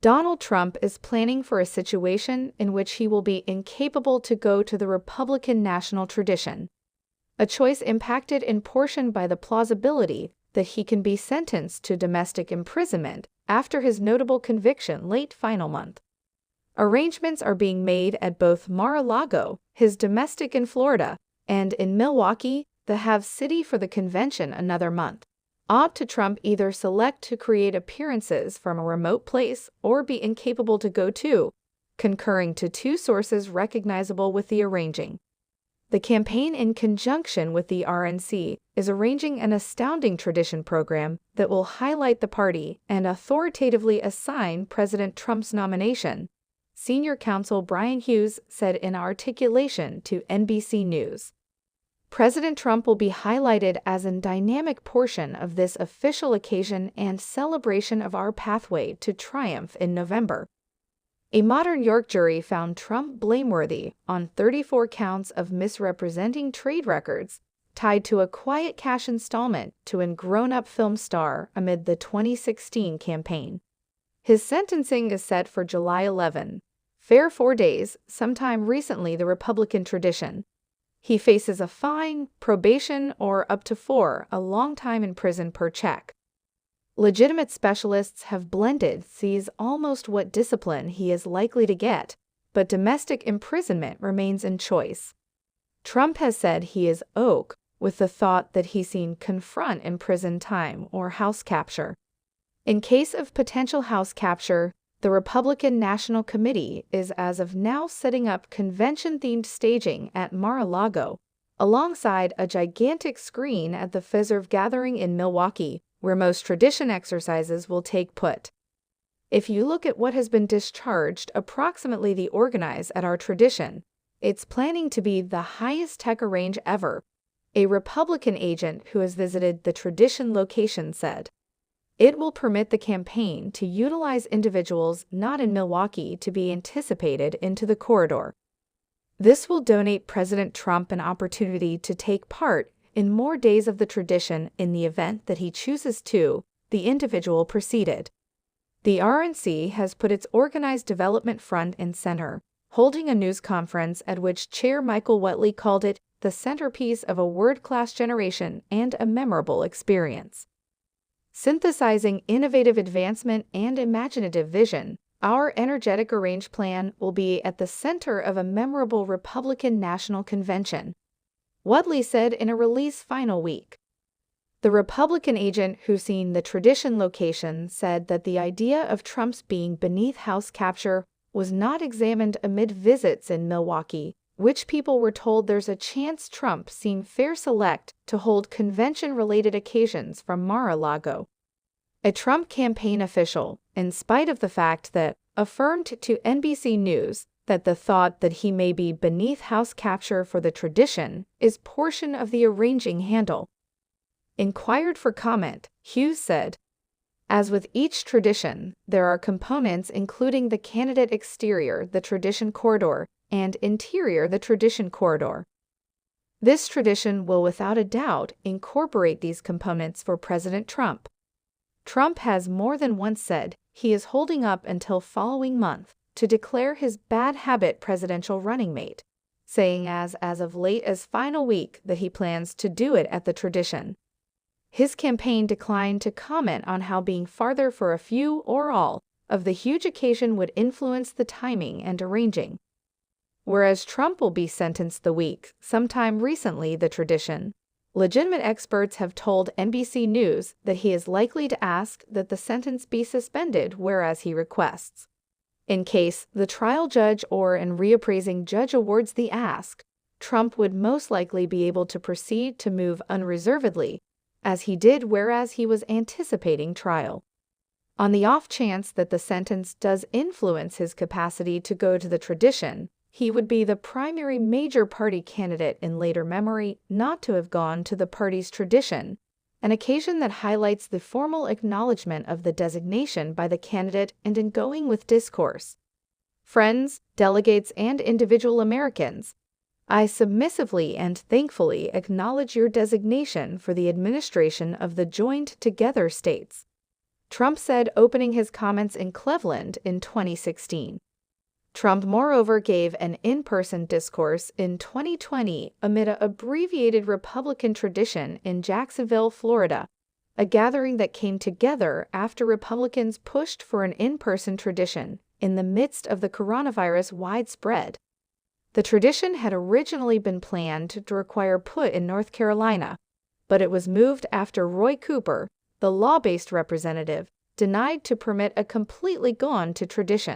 Donald Trump is planning for a situation in which he will be incapable to go to the Republican national tradition, a choice impacted in portion by the plausibility that he can be sentenced to domestic imprisonment after his notable conviction late final month. Arrangements are being made at both Mar-a-Lago, his domestic in Florida, and in Milwaukee, the Have City for the convention another month. Ought to Trump either select to create appearances from a remote place or be incapable to go to, concurring to two sources recognizable with the arranging. The campaign, in conjunction with the RNC, is arranging an astounding tradition program that will highlight the party and authoritatively assign President Trump's nomination, Senior Counsel Brian Hughes said in articulation to NBC News. President Trump will be highlighted as a dynamic portion of this official occasion and celebration of our pathway to triumph in November. A modern York jury found Trump blameworthy on 34 counts of misrepresenting trade records tied to a quiet cash installment to a grown-up film star amid the 2016 campaign. His sentencing is set for July 11, fair 4 days, sometime recently the Republican tradition. He faces a fine, probation, or up to 4, a long time in prison per check. Legitimate specialists have blended sees almost what discipline he is likely to get, but domestic imprisonment remains in choice. Trump has said he is oak with the thought that he's seen confront in prison time or house capture. In case of potential house capture, the Republican National Committee is as of now setting up convention-themed staging at Mar-a-Lago, alongside a gigantic screen at the Fiserv Gathering in Milwaukee, where most tradition exercises will take put. If you look at what has been discharged approximately the organize at our tradition, it's planning to be the highest tech range ever, a Republican agent who has visited the tradition location said. It will permit the campaign to utilize individuals not in Milwaukee to be anticipated into the corridor. This will donate President Trump an opportunity to take part in more days of the tradition in the event that he chooses to, the individual proceeded. The RNC has put its organized development front and center, holding a news conference at which Chair Michael Whatley called it the centerpiece of a word-class generation and a memorable experience. Synthesizing innovative advancement and imaginative vision, our energetic arrange plan will be at the center of a memorable Republican National Convention, Whatley said in a release final week. The Republican agent who seen the tradition location said that the idea of Trump's being beneath house capture was not examined amid visits in Milwaukee, which people were told there's a chance Trump seemed fair select to hold convention-related occasions from Mar-a-Lago. A Trump campaign official, in spite of the fact that, affirmed to NBC News that the thought that he may be beneath house capture for the tradition is portion of the arranging handle. Inquired for comment, Hughes said, as with each tradition, there are components including the candidate exterior, the tradition corridor, and interior, the tradition corridor. This tradition will without a doubt incorporate these components for President Trump. Trump has more than once said he is holding up until following month to declare his bad habit presidential running mate, saying as of late as final week that he plans to do it at the tradition. His campaign declined to comment on how being farther for a few or all of the huge occasion would influence the timing and arranging. Whereas Trump will be sentenced the week, sometime recently the tradition, legitimate experts have told NBC News that he is likely to ask that the sentence be suspended whereas he requests. In case the trial judge or an reappraising judge awards the ask, Trump would most likely be able to proceed to move unreservedly, as he did whereas he was anticipating trial. On the off chance that the sentence does influence his capacity to go to the tradition, he would be the primary major party candidate in later memory not to have gone to the party's tradition, an occasion that highlights the formal acknowledgement of the designation by the candidate and in going with discourse. Friends, delegates, and individual Americans, I submissively and thankfully acknowledge your designation for the administration of the joined together states. Trump said, opening his comments in Cleveland in 2016. Trump, moreover, gave an in-person discourse in 2020 amid an abbreviated Republican tradition in Jacksonville, Florida, a gathering that came together after Republicans pushed for an in-person tradition in the midst of the coronavirus widespread. The tradition had originally been planned to require put in North Carolina, but it was moved after Roy Cooper, the law-based representative, denied to permit a completely gone to tradition.